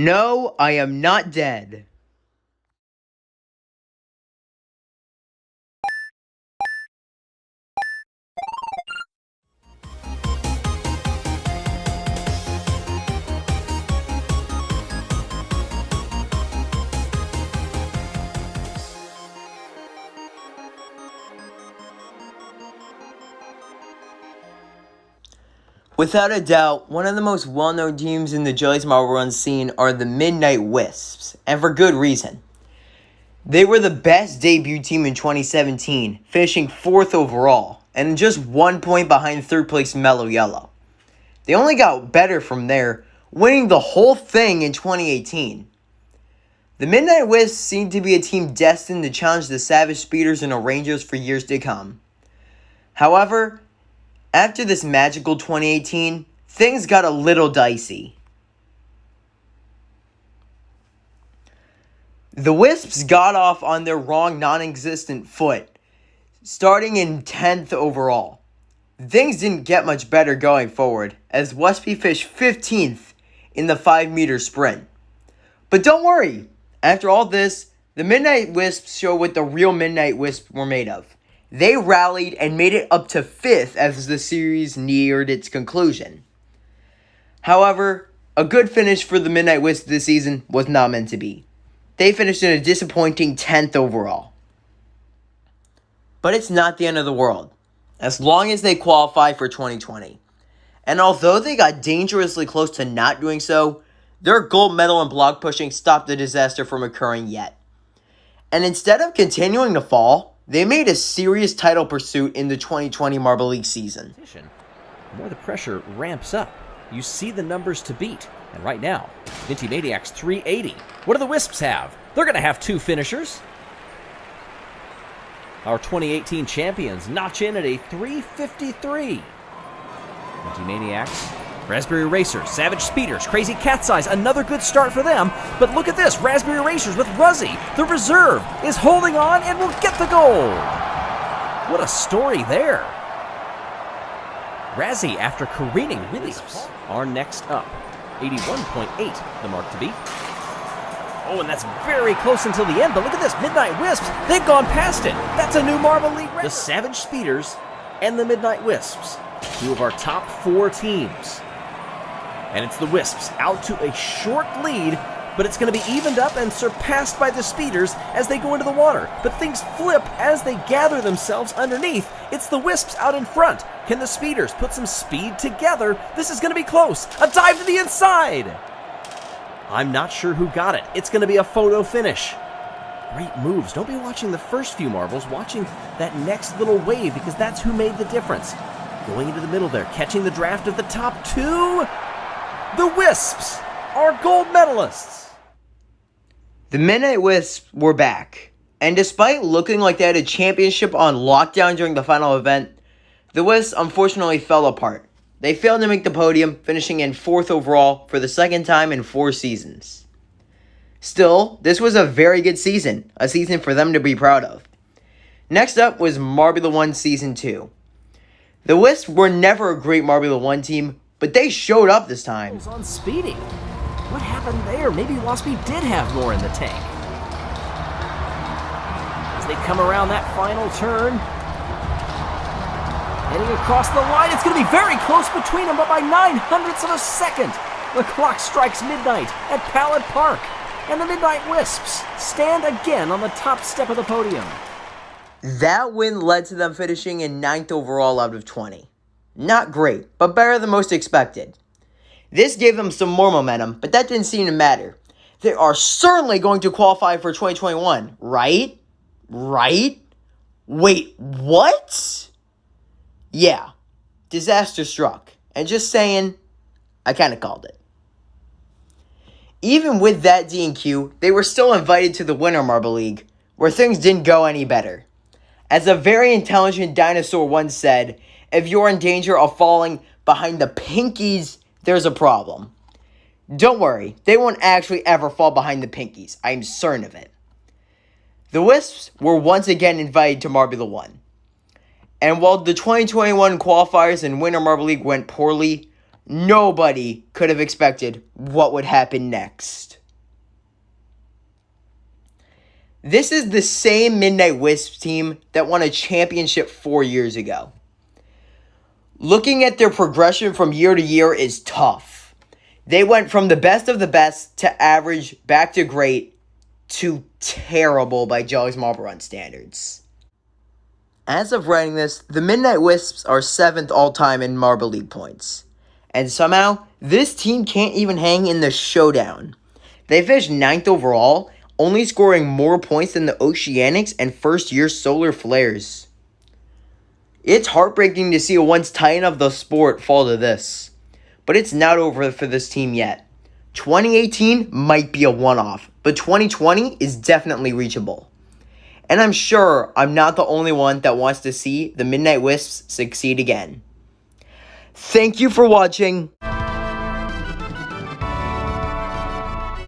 No, I am not dead. Without a doubt, one of the most well-known teams in the Jellies Marble Run scene are the Midnight Wisps, and for good reason. They were the best debut team in 2017, finishing 4th overall, and just 1 point behind 3rd place Mellow Yellow. They only got better from there, winning the whole thing in 2018. The Midnight Wisps seem to be a team destined to challenge the Savage Speeders and Rangers for years to come. However, after this magical 2018, things got a little dicey. The Wisps got off on their wrong non-existent foot, starting in 10th overall. Things didn't get much better going forward, as Westby finished 15th in the 5-meter sprint. But don't worry, after all this, the Midnight Wisps show what the real Midnight Wisps were made of. They rallied and made it up to 5th as the series neared its conclusion. However, a good finish for the Midnight Wisps this season was not meant to be. They finished in a disappointing 10th overall. But it's not the end of the world, as long as they qualify for 2020. And although they got dangerously close to not doing so, their gold medal in block pushing stopped the disaster from occurring yet. And instead of continuing to fall, they made a serious title pursuit in the 2020 Marble League season. The more the pressure ramps up, you see the numbers to beat. And right now, Minty Maniacs 380. What do the Wisps have? They're going to have 2 finishers. Our 2018 champions notch in at a 353. Minty Maniacs, Raspberry Racers, Savage Speeders, Crazy Cat's Eyes, another good start for them. But look at this, Raspberry Racers with Ruzzy, the reserve, is holding on and will get the gold. What a story there. Razzie, after careening Wisps, are next up. 81.8, the mark to beat. Oh, and that's very close until the end, but look at this, Midnight Wisps, they've gone past it. That's a new Marble League record. The Savage Speeders and the Midnight Wisps, 2 of our top 4 teams. And it's the Wisps out to a short lead, but it's going to be evened up and surpassed by the Speeders as they go into the water. But things flip as they gather themselves underneath. It's the Wisps out in front. Can the Speeders put some speed together? This is going to be close. A dive to the inside. I'm not sure who got it. It's going to be a photo finish. Great moves. Don't be watching the first few marbles, watching that next little wave, because that's who made the difference. Going into the middle there, catching the draft of the top 2. The Wisps are gold medalists. The Midnight Wisps were back, and despite looking like they had a championship on lockdown during the final event, the Wisps unfortunately fell apart. They failed to make the podium, finishing in 4th overall for the 2nd time in 4 seasons. Still, this was a very good season, a season for them to be proud of. Next up was Marbula 1 Season 2. The Wisps were never a great Marbula 1 team, but they showed up this time. On Speedy. What happened there? Maybe Waspy did have more in the tank. As they come around that final turn, heading across the line, it's going to be very close between them, but by 9/100ths of a second, the clock strikes midnight at Pallet Park, and the Midnight Wisps stand again on the top step of the podium. That win led to them finishing in 9th overall out of 20. Not great, but better than most expected. This gave them some more momentum, but that didn't seem to matter. They are certainly going to qualify for 2021, right? Right? Wait, what? Yeah, disaster struck. And just saying, I kind of called it. Even with that DNQ, they were still invited to the Winter Marble League, where things didn't go any better. As a very intelligent dinosaur once said, if you're in danger of falling behind the Pinkies, there's a problem. Don't worry, they won't actually ever fall behind the Pinkies. I'm certain of it. The Wisps were once again invited to Marbula 1. And while the 2021 qualifiers in Winter Marble League went poorly, nobody could have expected what would happen next. This is the same Midnight Wisps team that won a championship 4 years ago. Looking at their progression from year to year is tough. They went from the best of the best to average, back to great, to terrible by Jolly Small Run standards. As of writing this, the Midnight Wisps are 7th all-time in Marble League points. And somehow, this team can't even hang in the showdown. They finished 9th overall, only scoring more points than the Oceanics and first-year Solar Flares. It's heartbreaking to see a once titan of the sport fall to this. But it's not over for this team yet. 2018 might be a one-off, but 2020 is definitely reachable. And I'm sure I'm not the only one that wants to see the Midnight Wisps succeed again. Thank you for watching.